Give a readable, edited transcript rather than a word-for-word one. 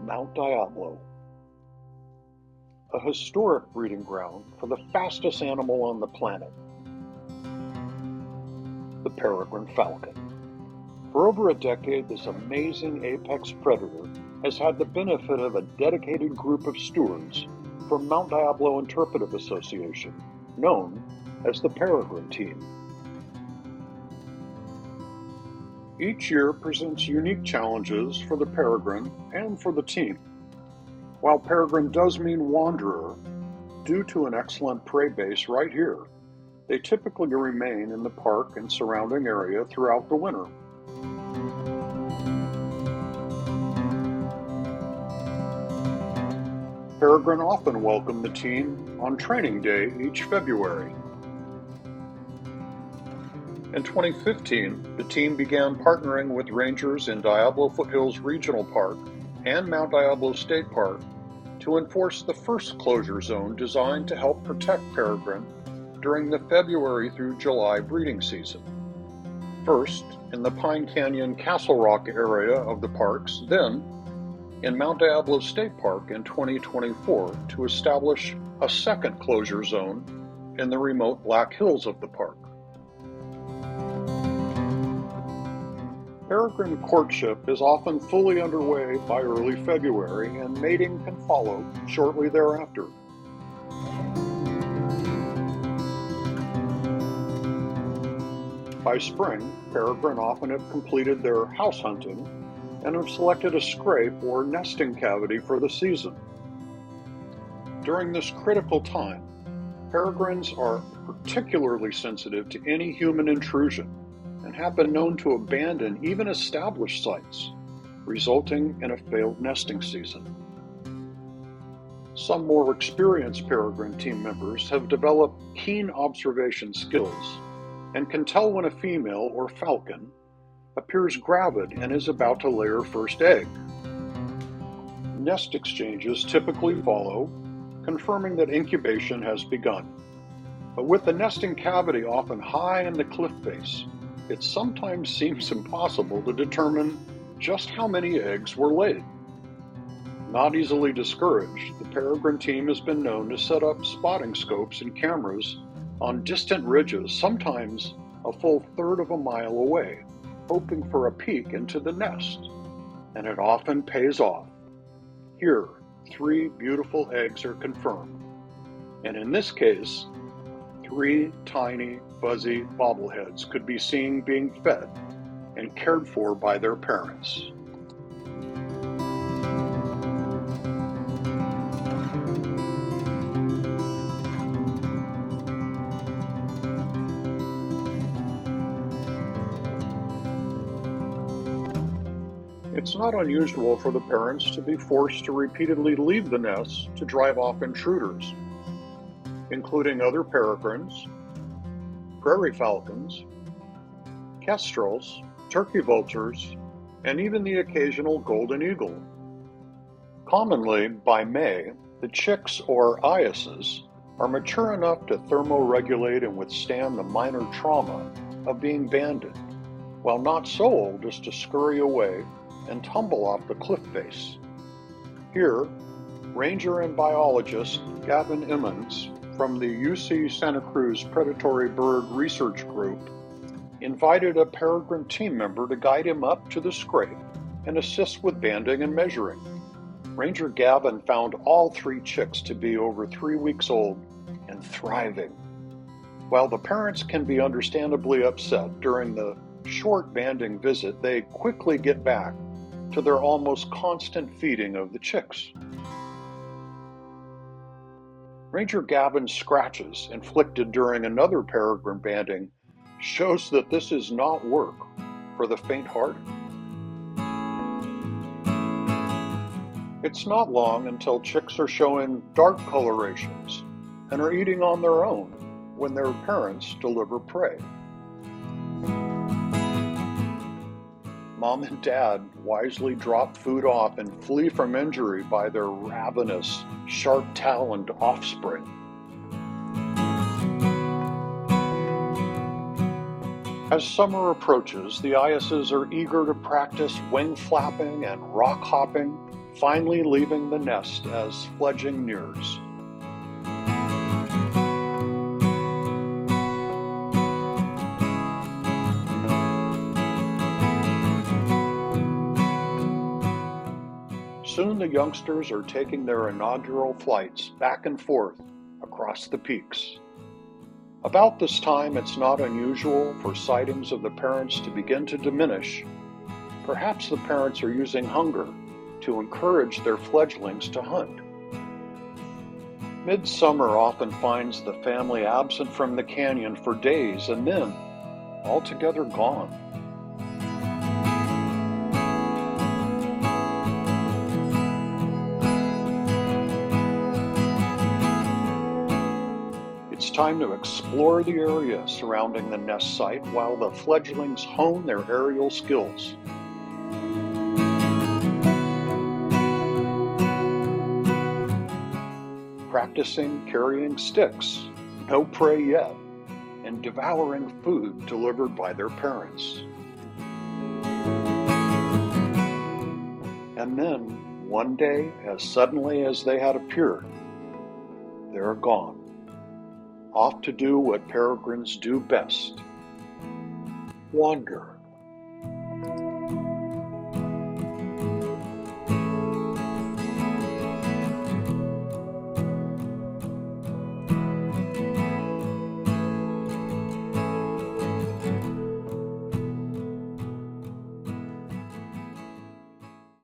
Mount Diablo, a historic breeding ground for the fastest animal on the planet, the peregrine falcon. For over a decade, this amazing apex predator has had the benefit of a dedicated group of stewards from Mount Diablo Interpretive Association, known as the Peregrine Team. Each year presents unique challenges for the peregrine and for the team. While peregrine does mean wanderer, due to an excellent prey base right here, they typically remain in the park and surrounding area throughout the winter. Peregrine often welcome the team on training day each February. In 2015, the team began partnering with rangers in Diablo Foothills Regional Park and Mount Diablo State Park to enforce the first closure zone designed to help protect peregrine during the February through July breeding season. First, in the Pine Canyon Castle Rock area of the parks, then in Mount Diablo State Park in 2024 to establish a second closure zone in the remote Black Hills of the park. Peregrine courtship is often fully underway by early February, and mating can follow shortly thereafter. By spring, peregrine often have completed their house hunting and have selected a scrape or nesting cavity for the season. During this critical time, peregrines are particularly sensitive to any human intrusion and have been known to abandon even established sites, resulting in a failed nesting season. Some more experienced peregrine team members have developed keen observation skills and can tell when a female or falcon appears gravid and is about to lay her first egg. Nest exchanges typically follow, confirming that incubation has begun. But with the nesting cavity often high in the cliff face, it sometimes seems impossible to determine just how many eggs were laid. Not easily discouraged, the peregrine team has been known to set up spotting scopes and cameras on distant ridges, sometimes a full third of a mile away, hoping for a peek into the nest, and it often pays off. Here, 3 beautiful eggs are confirmed, and in this case, 3 tiny, fuzzy bobbleheads could be seen being fed and cared for by their parents. It's not unusual for the parents to be forced to repeatedly leave the nest to drive off intruders, including other peregrines, prairie falcons, kestrels, turkey vultures, and even the occasional golden eagle. Commonly, by May, the chicks or eyases are mature enough to thermoregulate and withstand the minor trauma of being banded, while not so old as to scurry away and tumble off the cliff face. Here, ranger and biologist Gavin Emmons from the UC Santa Cruz Predatory Bird Research Group invited a peregrine team member to guide him up to the scrape and assist with banding and measuring. Ranger Gavin found all 3 chicks to be over 3 weeks old and thriving. While the parents can be understandably upset during the short banding visit, they quickly get back to their almost constant feeding of the chicks. Ranger Gavin's scratches inflicted during another peregrine banding shows that this is not work for the faint-hearted. It's not long until chicks are showing dark colorations and are eating on their own when their parents deliver prey. Mom and Dad wisely drop food off and flee from injury by their ravenous, sharp-taloned offspring. As summer approaches, the eyases are eager to practice wing flapping and rock hopping, finally leaving the nest as fledging nears. Soon the youngsters are taking their inaugural flights back and forth across the peaks. About this time, it's not unusual for sightings of the parents to begin to diminish. Perhaps the parents are using hunger to encourage their fledglings to hunt. Midsummer often finds the family absent from the canyon for days and then altogether gone. It's time to explore the area surrounding the nest site while the fledglings hone their aerial skills. Practicing carrying sticks, no prey yet, and devouring food delivered by their parents. And then, one day, as suddenly as they had appeared, they're gone. Off to do what peregrines do best: wander.